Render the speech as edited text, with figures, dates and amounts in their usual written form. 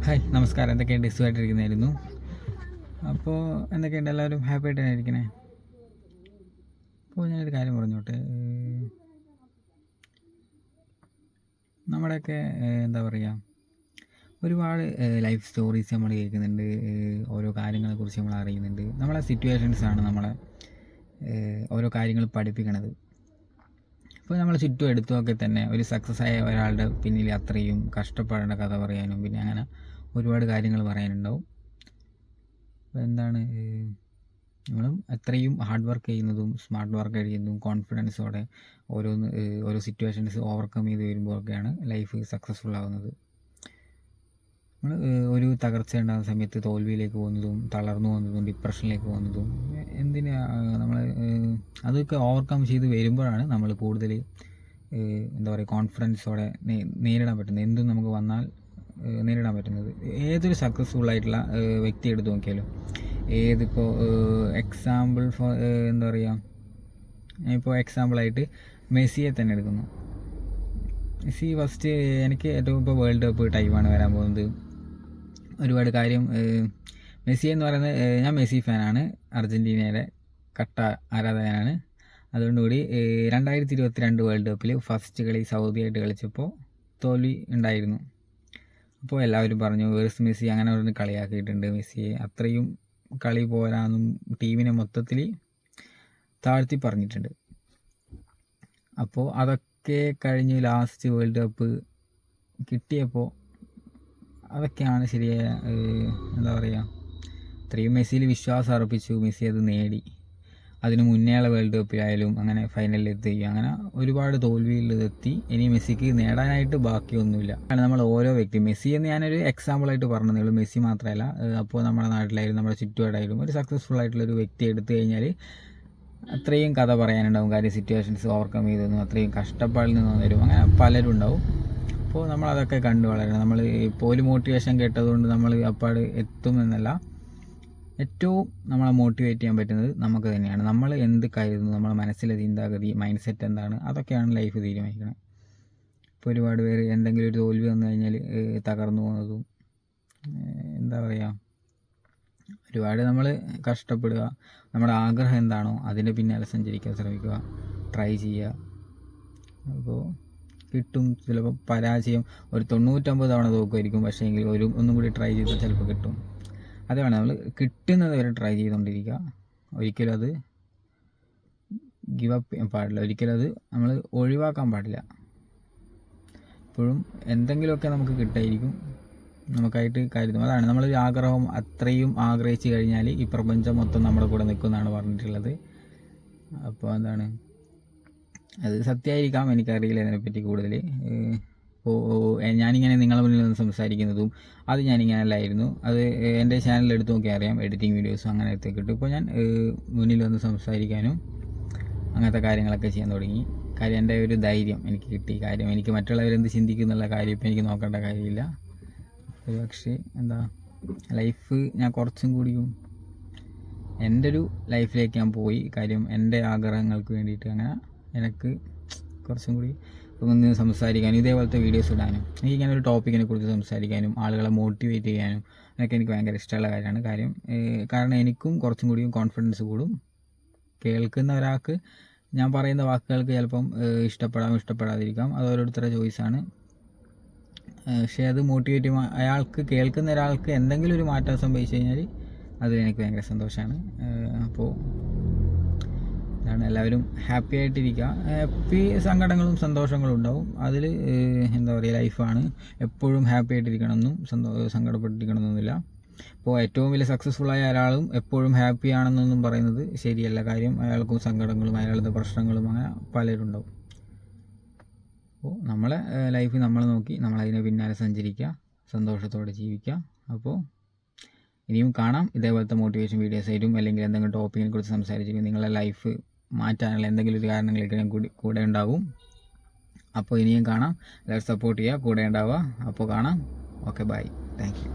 Hi നമസ്കാരം. എന്തൊക്കെയുണ്ട്? സുഖമായിട്ടിരിക്കുന്നതായിരുന്നു. അപ്പോൾ എന്തൊക്കെയുണ്ട്? എല്ലാവരും ഹാപ്പി ആയിട്ട് തന്നെ ഇരിക്കണേ. അപ്പോൾ ഞാനൊരു കാര്യം പറഞ്ഞോട്ടെ. നമ്മുടെയൊക്കെ എന്താ പറയുക, ഒരുപാട് ലൈഫ് സ്റ്റോറീസ് നമ്മൾ കേൾക്കുന്നുണ്ട്. ഓരോ കാര്യങ്ങളെക്കുറിച്ച് നമ്മൾ അറിയുന്നുണ്ട്. നമ്മളെ സിറ്റുവേഷൻസാണ് നമ്മളെ ഓരോ കാര്യങ്ങൾ പഠിപ്പിക്കണത്. ഇപ്പോൾ നമ്മൾ ചുറ്റും എടുത്തുമൊക്കെ തന്നെ ഒരു സക്സസ് ആയ ഒരാളുടെ പിന്നിൽ അത്രയും കഷ്ടപ്പെടേണ്ട കഥ പറയാനും പിന്നെ അങ്ങനെ ഒരുപാട് കാര്യങ്ങൾ പറയാനുണ്ടാവും. അപ്പോൾ എന്താണ്, നമ്മളും അത്രയും ഹാർഡ് വർക്ക് ചെയ്യുന്നതും സ്മാർട്ട് വർക്ക് ചെയ്യുന്നതും കോൺഫിഡൻസോടെ ഓരോ സിറ്റുവേഷൻസ് ഓവർകം ചെയ്ത് വരുമ്പോഴൊക്കെയാണ് ലൈഫ് സക്സസ്ഫുൾ ആകുന്നത്. നമ്മൾ ഒരു തകർച്ച ഉണ്ടാകുന്ന സമയത്ത് തോൽവിയിലേക്ക് പോകുന്നതും തളർന്നു പോകുന്നതും ഡിപ്രഷനിലേക്ക് പോകുന്നതും നമ്മൾ അതൊക്കെ ഓവർകം ചെയ്ത് വരുമ്പോഴാണ് നമ്മൾ കൂടുതൽ എന്താ പറയുക കോൺഫിഡൻസോടെ നേരിടാൻ പറ്റുന്നത്. എന്തും നമുക്ക് വന്നാൽ നേരിടാൻ പറ്റുന്നത്. ഏതൊരു സക്സസ്ഫുൾ ആയിട്ടുള്ള വ്യക്തി എടുത്ത് നോക്കിയാലും, ഏതിപ്പോൾ എക്സാമ്പിൾ എന്താ പറയുക, ഇപ്പോൾ എക്സാമ്പിളായിട്ട് മെസ്സിയെ തന്നെ എടുക്കുന്നു. മെസ്സി ഫസ്റ്റ് എനിക്ക് ഏറ്റവും ഇപ്പോൾ വേൾഡ് കപ്പ് ടൈമാണ് വരാൻ പോകുന്നത്. ഒരുപാട് കാര്യം മെസ്സി എന്ന് പറയുന്നത്, ഞാൻ മെസ്സി ഫാനാണ്, അർജൻറ്റീനയുടെ കട്ട ആരാധകനാണ്. അതുകൊണ്ടുകൂടി 2022 വേൾഡ് കപ്പിൽ ഫസ്റ്റ് കളി സൗദിയായിട്ട് കളിച്ചപ്പോൾ തോൽവി ഉണ്ടായിരുന്നു. അപ്പോൾ എല്ലാവരും പറഞ്ഞു വേഴ്സ് മെസ്സി, അങ്ങനെ പറഞ്ഞ് കളിയാക്കിയിട്ടുണ്ട് മെസ്സിയെ. അത്രയും കളി പോരാന്നും ടീമിനെ മൊത്തത്തിൽ താഴ്ത്തി പറഞ്ഞിട്ടുണ്ട്. അപ്പോൾ അതൊക്കെ കഴിഞ്ഞ് ലാസ്റ്റ് വേൾഡ് കപ്പ് കിട്ടിയപ്പോൾ അതൊക്കെയാണ് ശരിയായ എന്താ പറയുക, ഇത്രയും മെസ്സിയിൽ വിശ്വാസം അർപ്പിച്ചു, മെസ്സി അത് നേടി. അതിന് മുന്നേയുള്ള വേൾഡ് കപ്പിലായാലും അങ്ങനെ ഫൈനലിൽ എത്തുകയും അങ്ങനെ ഒരുപാട് തോൽവിയിലെത്തി. ഇനി മെസ്സിക്ക് നേടാനായിട്ട് ബാക്കിയൊന്നുമില്ല. നമ്മൾ ഓരോ വ്യക്തി, മെസ്സി എന്ന് ഞാനൊരു എക്സാമ്പിളായിട്ട് പറഞ്ഞതേ ഉള്ളൂ, മെസ്സി മാത്രമല്ല. അപ്പോൾ നമ്മുടെ നാട്ടിലായാലും നമ്മുടെ ചുറ്റുപാടായാലും ഒരു സക്സസ്ഫുൾ ആയിട്ടുള്ളൊരു വ്യക്തി എടുത്തു കഴിഞ്ഞാൽ അത്രയും കഥ പറയാനുണ്ടാവും. കാര്യം സിറ്റുവേഷൻസ് ഓവർകം ചെയ്തൊന്നും അത്രയും കഷ്ടപ്പാടിൽ നിന്ന് വരും, അങ്ങനെ പലരും ഉണ്ടാവും. അപ്പോൾ നമ്മളതൊക്കെ കണ്ടു വളരണം. നമ്മൾ ഇപ്പോൾ ഒരു മോട്ടിവേഷൻ കേട്ടതുകൊണ്ട് നമ്മൾ അപ്പാട് എത്തുമെന്നല്ല. ഏറ്റവും നമ്മളെ മോട്ടിവേറ്റ് ചെയ്യാൻ പറ്റുന്നത് നമുക്ക് തന്നെയാണ്. നമ്മൾ എന്ത് കരുതുന്നു, നമ്മളെ മനസ്സിലെ ചിന്താഗതി, മൈൻഡ് സെറ്റ് എന്താണ്, അതൊക്കെയാണ് ലൈഫ് തീരുമാനിക്കുന്നത്. ഇപ്പോൾ ഒരുപാട് പേര് എന്തെങ്കിലും ഒരു തോൽവി വന്നു കഴിഞ്ഞാൽ തകർന്നു പോകുന്നതും എന്താ പറയുക, ഒരുപാട് നമ്മൾ കഷ്ടപ്പെടുക, നമ്മുടെ ആഗ്രഹം എന്താണോ അതിൻ്റെ പിന്നാലെ സഞ്ചരിക്കാൻ ശ്രമിക്കുക, ട്രൈ ചെയ്യുക. അപ്പോൾ കിട്ടും. ചിലപ്പോൾ പരാജയം ഒരു 99 തവണ തോക്കുമായിരിക്കും, പക്ഷേ എങ്കിൽ ഒന്നും കൂടി ട്രൈ ചെയ്താൽ ചിലപ്പോൾ കിട്ടും. അതാണ് നമ്മൾ കിട്ടുന്നത് വരെ ട്രൈ ചെയ്തുകൊണ്ടിരിക്കുക. ഒരിക്കലും അത് ഗിവ് അപ്പ് ചെയ്യാൻ പാടില്ല, ഒരിക്കലും അത് നമ്മൾ ഒഴിവാക്കാൻ പാടില്ല. ഇപ്പോഴും എന്തെങ്കിലുമൊക്കെ നമുക്ക് കിട്ടായിരിക്കും, നമുക്കായിട്ട് കരുതും. അതാണ് നമ്മളൊരു ആഗ്രഹം അത്രയും ആഗ്രഹിച്ചു കഴിഞ്ഞാൽ ഈ പ്രപഞ്ചം മൊത്തം നമ്മുടെ കൂടെ നിൽക്കുമെന്നാണ് പറഞ്ഞിട്ടുള്ളത്. അപ്പോൾ എന്താണ്, അത് സത്യമായിരിക്കാം, എനിക്കറിയില്ല ഇതിനെപ്പറ്റി കൂടുതൽ. ഞാനിങ്ങനെ നിങ്ങളുടെ മുന്നിൽ നിന്ന് സംസാരിക്കുന്നതും അത് ഞാനിങ്ങനെ അല്ലായിരുന്നു. അത് എൻ്റെ ചാനലിൽ എടുത്ത് നോക്കിയാൽ അറിയാം, എഡിറ്റിംഗ് വീഡിയോസും അങ്ങനത്തെ കിട്ടും. ഇപ്പോൾ ഞാൻ മുന്നിൽ വന്ന് സംസാരിക്കാനും അങ്ങനത്തെ കാര്യങ്ങളൊക്കെ ചെയ്യാൻ തുടങ്ങി. കാര്യം എൻ്റെ ഒരു ധൈര്യം എനിക്ക് കിട്ടി. കാര്യം എനിക്ക് മറ്റുള്ളവരെന്ത് ചിന്തിക്കും എന്നുള്ള കാര്യം ഇപ്പോൾ എനിക്ക് നോക്കേണ്ട കാര്യമില്ല. പക്ഷേ എന്താ, ലൈഫ് ഞാൻ കുറച്ചും കൂടിയും എൻ്റെ ഒരു ലൈഫിലേക്ക് ഞാൻ പോയി. കാര്യം എൻ്റെ ആഗ്രഹങ്ങൾക്ക് വേണ്ടിയിട്ട് അങ്ങനെ എനിക്ക് കുറച്ചും കൂടി ഒന്ന് സംസാരിക്കാനും ഇതേപോലത്തെ വീഡിയോസ് ഇടാനും എനിക്കിങ്ങനെ ഒരു ടോപ്പിക്കിനെ കുറിച്ച് സംസാരിക്കാനും ആളുകളെ മോട്ടിവേറ്റ് ചെയ്യാനും അതൊക്കെ എനിക്ക് ഭയങ്കര ഇഷ്ടമുള്ള കാര്യമാണ്. കാരണം എനിക്കും കുറച്ചും കൂടിയും കോൺഫിഡൻസ് കൂടും. കേൾക്കുന്ന ഒരാൾക്ക് ഞാൻ പറയുന്ന വാക്കുകൾക്ക് ചിലപ്പം ഇഷ്ടപ്പെടാതിരിക്കാം, അത് ഓരോരുത്തരുടെ ചോയ്സാണ്. പക്ഷേ അത് മോട്ടിവേറ്റ് ചെയ്യുമ്പോൾ അയാൾക്ക്, കേൾക്കുന്ന ഒരാൾക്ക് എന്തെങ്കിലും ഒരു മാറ്റം സംഭവിച്ചു കഴിഞ്ഞാൽ അതിൽ എനിക്ക് ഭയങ്കര സന്തോഷമാണ്. അപ്പോൾ അതാണ്, എല്ലാവരും ഹാപ്പി ആയിട്ടിരിക്കുക. ഹാപ്പി സങ്കടങ്ങളും സന്തോഷങ്ങളും ഉണ്ടാവും. അതിൽ എന്താ പറയുക, ലൈഫാണ്. എപ്പോഴും ഹാപ്പി ആയിട്ടിരിക്കണമെന്നും സങ്കടപ്പെട്ടിരിക്കണമെന്നൊന്നുമില്ല. ഇപ്പോൾ ഏറ്റവും വലിയ സക്സസ്ഫുള്ളായ ഒരാളും എപ്പോഴും ഹാപ്പി ആണെന്നൊന്നും പറയുന്നത് ശരിയല്ല. കാര്യം അയാൾക്കും സങ്കടങ്ങളും അയാളുടെ പ്രശ്നങ്ങളും അങ്ങനെ പലരും ഉണ്ടാവും. അപ്പോൾ നമ്മളെ ലൈഫ് നമ്മൾ നോക്കി നമ്മളതിനെ പിന്നാലെ സഞ്ചരിക്കുക, സന്തോഷത്തോടെ ജീവിക്കുക. അപ്പോൾ ഇനിയും കാണാം ഇതേപോലത്തെ മോട്ടിവേഷൻ വീഡിയോസ് ആയിട്ടും, അല്ലെങ്കിൽ എന്തെങ്കിലും ടോപ്പിക്കിനെ കുറിച്ച് സംസാരിച്ചിരിക്കും. നിങ്ങളുടെ ലൈഫ് മാറ്റാനുള്ള എന്തെങ്കിലും ഒരു കാരണങ്ങളൊക്കെ ഞാൻ കൂടെ ഉണ്ടാവും. അപ്പോൾ ഇനിയും കാണാം. എല്ലാവരും സപ്പോർട്ട് ചെയ്യുക, കൂടെ ഉണ്ടാവുക. അപ്പോൾ കാണാം. Okay, bye, thank U.